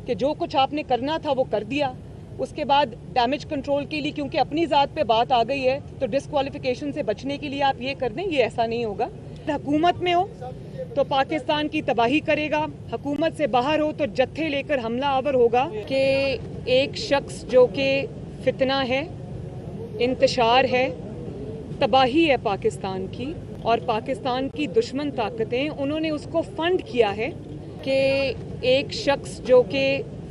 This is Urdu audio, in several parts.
کہ جو کچھ آپ نے کرنا تھا وہ کر دیا. اس کے بعد ڈیمیج کنٹرول کے لیے کیونکہ اپنی ذات پہ بات آ گئی ہے تو ڈسکوالیفیکیشن سے بچنے کے لیے آپ یہ کر دیں, یہ ایسا نہیں ہوگا. حکومت میں ہو تو پاکستان کی تباہی کرے گا, حکومت سے باہر ہو تو جتھے لے کر حملہ آور ہوگا. کہ ایک شخص جو کہ فتنہ ہے, انتشار ہے, تباہی ہے پاکستان کی, اور پاکستان کی دشمن طاقتیں انہوں نے اس کو فنڈ کیا ہے. کہ ایک شخص جو کہ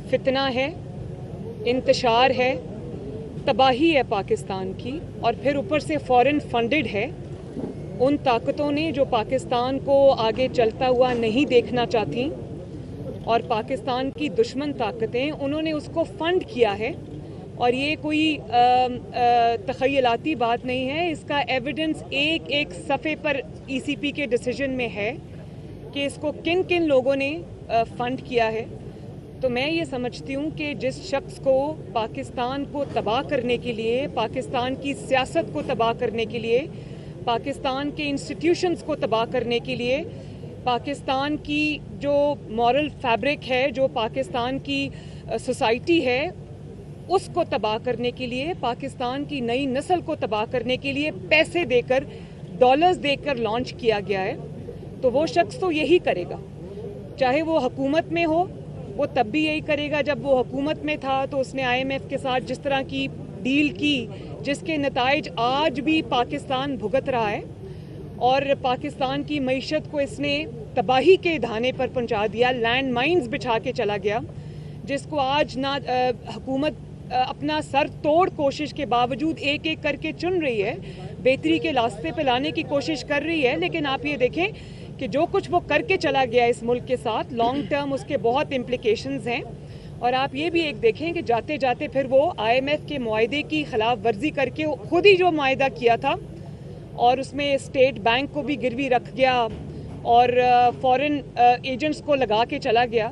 فتنہ ہے, انتشار ہے, تباہی ہے پاکستان کی, اور پھر اوپر سے فورن فنڈڈ ہے. ان طاقتوں نے جو پاکستان کو آگے چلتا ہوا نہیں دیکھنا چاہتی, اور پاکستان کی دشمن طاقتیں انہوں نے اس کو فنڈ کیا ہے. اور یہ کوئی تخیلاتی بات نہیں ہے, اس کا ایویڈنس ایک ایک صفحے پر ای سی پی کے ڈیسیجن میں ہے کہ اس کو کن کن لوگوں نے فنڈ کیا ہے. تو میں یہ سمجھتی ہوں کہ جس شخص کو پاکستان کو تباہ کرنے کے لیے, پاکستان کی سیاست کو تباہ کرنے کے لیے, پاکستان کے انسٹیٹیوشنز کو تباہ کرنے کے لیے, پاکستان کی جو مورل فیبرک ہے, جو پاکستان کی سوسائٹی ہے, اس کو تباہ کرنے کے لیے, پاکستان کی نئی نسل کو تباہ کرنے کے لیے پیسے دے کر, ڈالرز دے کر لانچ کیا گیا ہے, تو وہ شخص تو یہی کرے گا. چاہے وہ حکومت میں ہو, وہ تب بھی یہی کرے گا. جب وہ حکومت میں تھا تو اس نے آئی ایم ایف کے ساتھ جس طرح کی ڈیل کی, جس کے نتائج آج بھی پاکستان بھگت رہا ہے, اور پاکستان کی معیشت کو اس نے تباہی کے دھانے پر پہنچا دیا, لینڈ مائنز بچھا کے چلا گیا, جس کو آج نہ حکومت اپنا سر توڑ کوشش کے باوجود ایک ایک کر کے چن رہی ہے, بہتری کے راستے پہ لانے کی کوشش کر رہی ہے. لیکن آپ یہ دیکھیں کہ جو کچھ وہ کر کے چلا گیا اس ملک کے ساتھ, لانگ ٹرم اس کے بہت امپلیکیشنز ہیں. اور آپ یہ بھی ایک دیکھیں کہ جاتے جاتے پھر وہ آئی ایم ایف کے معاہدے کی خلاف ورزی کر کے خود ہی جو معاہدہ کیا تھا, اور اس میں اسٹیٹ بینک کو بھی گروی رکھ گیا اور فورن ایجنٹس کو لگا کے چلا گیا.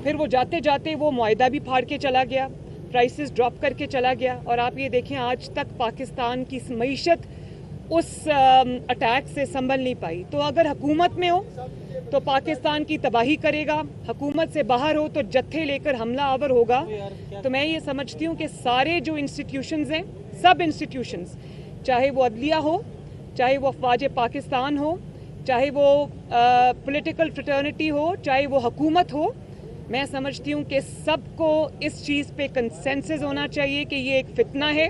پھر وہ جاتے جاتے وہ معاہدہ بھی پھاڑ کے چلا گیا, پرائسز ڈراپ کر کے چلا گیا. اور آپ یہ دیکھیں آج تک پاکستان کی معیشت اس اٹیک سے سنبھل نہیں پائی. تو اگر حکومت میں ہو تو پاکستان کی تباہی کرے گا, حکومت سے باہر ہو تو جتھے لے کر حملہ آور ہوگا. تو میں یہ سمجھتی ہوں کہ سارے جو انسٹیٹیوشنز ہیں, سب انسٹیٹیوشنز, چاہے وہ عدلیہ ہو, چاہے وہ افواج پاکستان ہو, چاہے وہ پولیٹیکل فریٹرنیٹی ہو, چاہے وہ حکومت ہو, میں سمجھتی ہوں کہ سب کو اس چیز پہ کنسنسس ہونا چاہیے کہ یہ ایک فتنہ ہے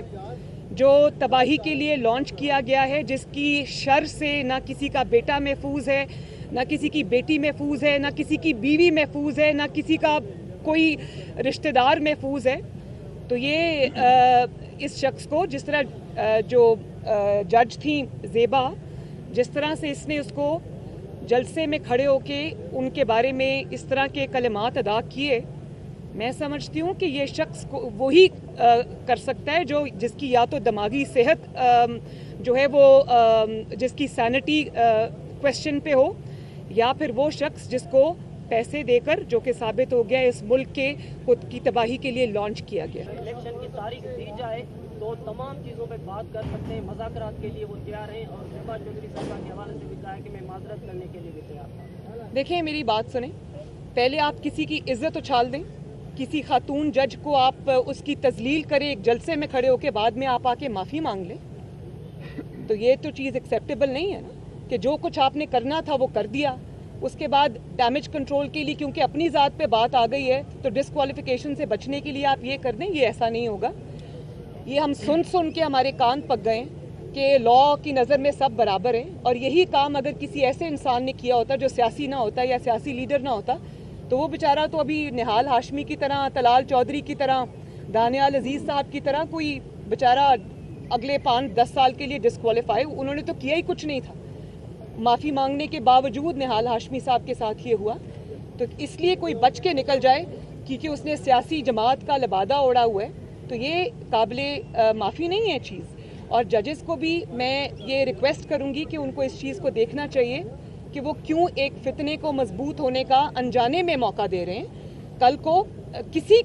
جو تباہی کے لیے لانچ کیا گیا ہے, جس کی شر سے نہ کسی کا بیٹا محفوظ ہے, نہ کسی کی بیٹی محفوظ ہے, نہ کسی کی بیوی محفوظ ہے, نہ کسی کا کوئی رشتہ دار محفوظ ہے. تو یہ اس شخص کو جس طرح جو جج تھیں زیبا, جس طرح سے اس نے اس کو جلسے میں کھڑے ہو کے ان کے بارے میں اس طرح کے کلمات ادا کیے, میں سمجھتی ہوں کہ یہ شخص وہی کر سکتا ہے جو جس کی یا تو دماغی صحت جو ہے وہ جس کی سینٹی کوشچن پہ ہو, یا پھر وہ شخص جس کو پیسے دے کر, جو کہ ثابت ہو گیا اس ملک کے خود کی تباہی کے لیے لانچ کیا گیا. الیکشن کی تاریخ دی جائے تو تمام چیزوں پہ بات کر سکتے ہیں, مذاکرات کے لیے وہ تیار ہیں, اور شہباز چودھری صاحب کے حوالے سے بھی کہا ہے کہ میں معذرت کرنے کے لیے بھی تیار ہوں. دیکھیں میری بات سنیں, پہلے آپ کسی کی عزت اچھال دیں, کسی خاتون جج کو آپ اس کی تذلیل کریں ایک جلسے میں کھڑے ہو کے, بعد میں آپ آ کے معافی مانگ لیں, تو یہ تو چیز ایکسیپٹیبل نہیں ہے نا. کہ جو کچھ آپ نے کرنا تھا وہ کر دیا, اس کے بعد ڈیمیج کنٹرول کے لیے کیونکہ اپنی ذات پہ بات آ گئی ہے تو ڈسکوالیفیکیشن سے بچنے کے لیے آپ یہ کر دیں, یہ ایسا نہیں ہوگا. یہ ہم سن کے ہمارے کان پک گئے کہ لاء کی نظر میں سب برابر ہیں, اور یہی کام اگر کسی ایسے انسان نے کیا ہوتا جو سیاسی نہ ہوتا یا سیاسی لیڈر نہ ہوتا, تو وہ بیچارہ تو ابھی نہال ہاشمی کی طرح, طلال چودھری کی طرح, دانیال عزیز صاحب کی طرح کوئی بیچارہ اگلے 5-10 سال کے لیے ڈسکوالیفائی. انہوں نے تو کیا ہی کچھ نہیں تھا, معافی مانگنے کے باوجود نہال ہاشمی صاحب کے ساتھ یہ ہوا. تو اس لیے کوئی بچ کے نکل جائے کیونکہ اس نے سیاسی جماعت کا لبادہ اوڑھا ہوا ہے, تو یہ قابل معافی نہیں ہے چیز. اور ججز کو بھی میں یہ ریکویسٹ کروں گی کہ ان کو اس چیز کو دیکھنا چاہیے کہ وہ کیوں ایک فتنے کو مضبوط ہونے کا انجانے میں موقع دے رہے ہیں. کل کو کسی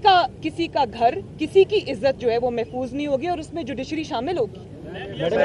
کا گھر, کسی کی عزت جو ہے وہ محفوظ نہیں ہوگی, اور اس میں جوڈیشری شامل ہوگی.